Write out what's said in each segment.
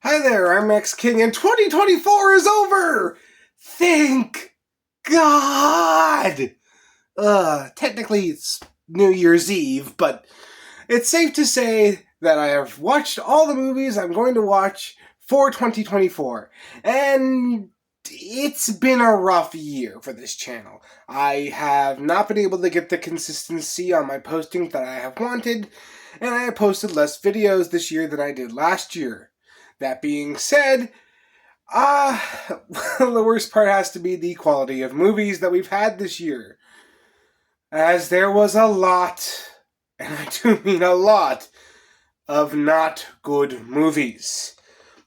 Hi there, I'm Max King, and 2024 is over! Thank God! Technically it's New Year's Eve, but it's safe to say that I have watched all the movies I'm going to watch for 2024. And it's been a rough year for this channel. I have not been able to get the consistency on my postings that I have wanted, and I have posted less videos this year than I did last year. That being said, the worst part has to be the quality of movies that we've had this year. As there was a lot, and I do mean a lot, of not good movies.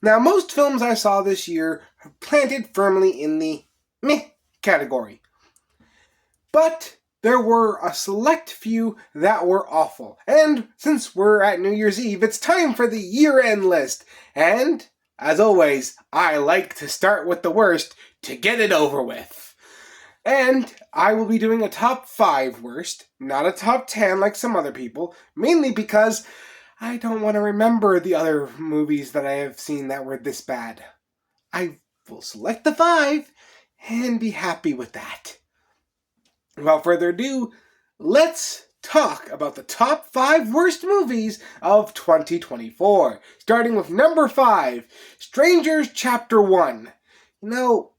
Now, most films I saw this year planted firmly in the meh category. But there were a select few that were awful. And since we're at New Year's Eve, it's time for the year-end list. And, as always, I like to start with the worst to get it over with. And I will be doing a top 5 worst, not a top 10 like some other people, mainly because I don't want to remember the other movies that I have seen that were this bad. I will select the 5 and be happy with that. Without further ado, let's talk about the top 5 worst movies of 2024. Starting with number 5, Strangers Chapter 1. Now,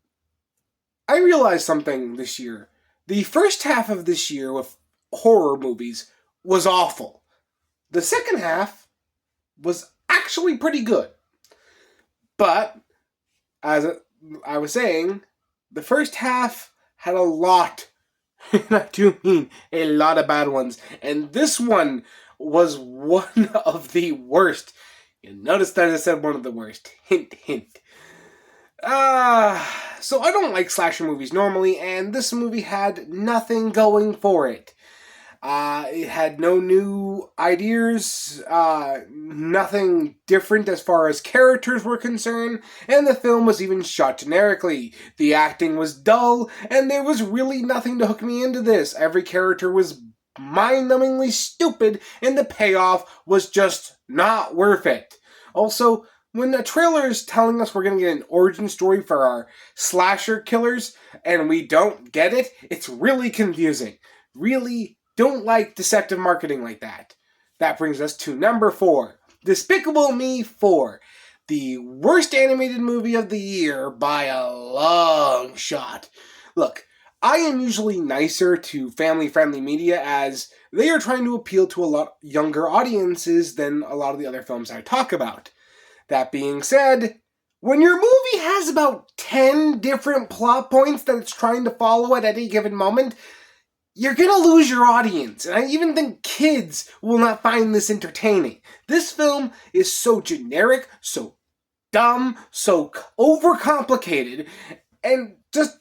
I realized something this year. The first half of this year with horror movies was awful. The second half was actually pretty good. But, as I was saying, the first half had a lot, and I do mean a lot of bad ones. And this one was one of the worst. You notice that I said one of the worst. Hint, hint. So I don't like slasher movies normally, and this movie had nothing going for it. It had no new ideas, nothing different as far as characters were concerned, and the film was even shot generically. The acting was dull, and there was really nothing to hook me into this. Every character was mind-numbingly stupid, and the payoff was just not worth it. Also, when the trailer is telling us we're going to get an origin story for our slasher killers, and we don't get it, it's really confusing. Really don't like deceptive marketing like that. That brings us to number 4, Despicable Me 4. The worst animated movie of the year by a long shot. Look, I am usually nicer to family-friendly media as they are trying to appeal to a lot younger audiences than a lot of the other films I talk about. That being said, when your movie has about 10 different plot points that it's trying to follow at any given moment, you're gonna lose your audience, and I even think kids will not find this entertaining. This film is so generic, so dumb, so overcomplicated, and just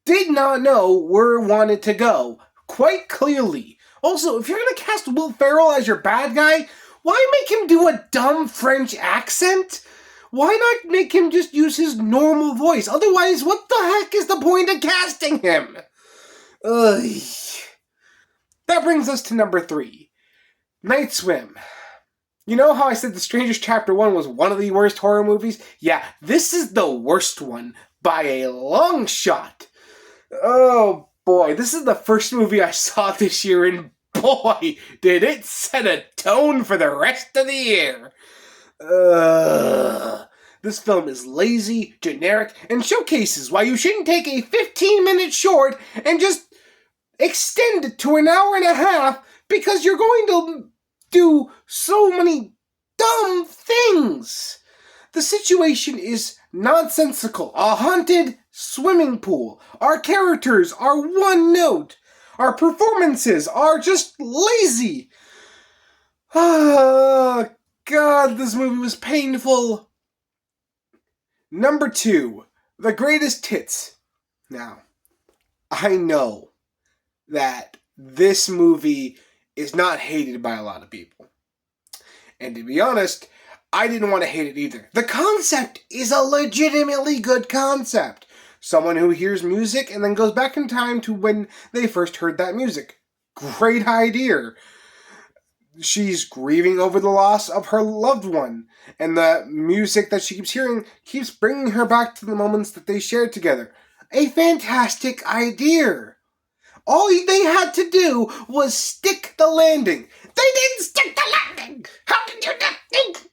did not know where it wanted to go, quite clearly. Also, if you're gonna cast Will Ferrell as your bad guy, why make him do a dumb French accent? Why not make him just use his normal voice? Otherwise, what the heck is the point of casting him? Ugh. That brings us to number 3, Night Swim. You know how I said The Strangers Chapter 1 was one of the worst horror movies? Yeah, this is the worst one by a long shot. Oh boy, this is the first movie I saw this year, and boy, did it set a tone for the rest of the year. This film is lazy, generic, and showcases why you shouldn't take a 15-minute short and just extend it to an hour and a half because you're going to do so many dumb things. The situation is nonsensical. A haunted swimming pool. Our characters are one note. Our performances are just lazy. Oh, God, this movie was painful. Number 2, The Greatest Tits. Now, I know that this movie is not hated by a lot of people. And to be honest, I didn't want to hate it either. The concept is a legitimately good concept. Someone who hears music and then goes back in time to when they first heard that music. Great idea. she's grieving over the loss of her loved one, and the music that she keeps hearing keeps bringing her back to the moments that they shared together. A fantastic idea. All they had to do was stick the landing. They didn't stick the landing! How did you not think?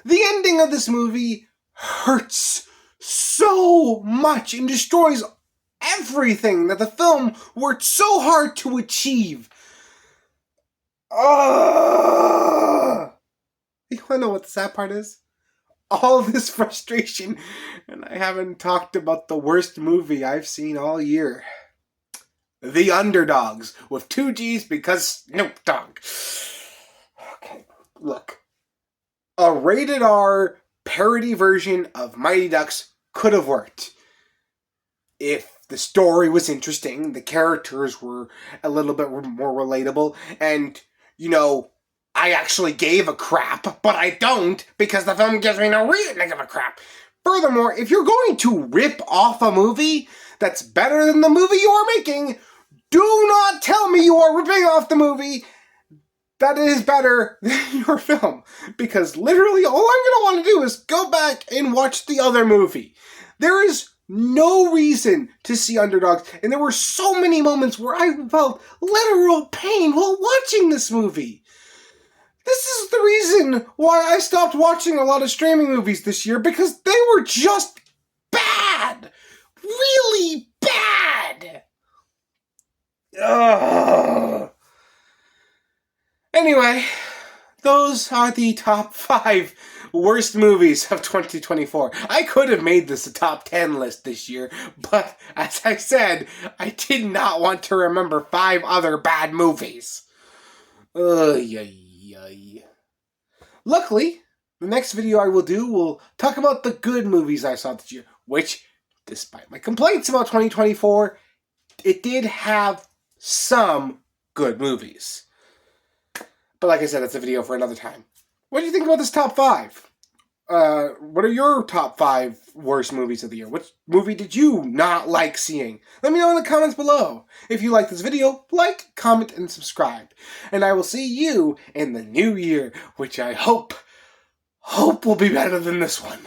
The ending of this movie hurts so much and destroys everything that the film worked so hard to achieve. You wanna know what the sad part is? All this frustration, and I haven't talked about the worst movie I've seen all year. The Underdogs, with 2 G's because Snoop Dogg. Okay, look. A rated R parody version of Mighty Ducks could have worked. If the story was interesting, the characters were a little bit more relatable, and, I actually gave a crap, but I don't because the film gives me no reason to give a crap. Furthermore, if you're going to rip off a movie that's better than the movie you are making, do not tell me you are ripping off the movie that is better than your film. Because literally all I'm going to want to do is go back and watch the other movie. There is no reason to see Underdogs, and there were so many moments where I felt literal pain while watching this movie. This is the reason why I stopped watching a lot of streaming movies this year, because they were just bad. Really bad. Ugh. Anyway, those are the top 5 worst movies of 2024. I could have made this a top 10 list this year, but as I said, I did not want to remember 5 other bad movies. Luckily, the next video I will do will talk about the good movies I saw this year, which, despite my complaints about 2024, it did have some good movies. But like I said, that's a video for another time. What do you think about this top 5? What are your top 5 worst movies of the year? Which movie did you not like seeing? Let me know in the comments below. If you like this video, like, comment, and subscribe. And I will see you in the new year, which I hope will be better than this one.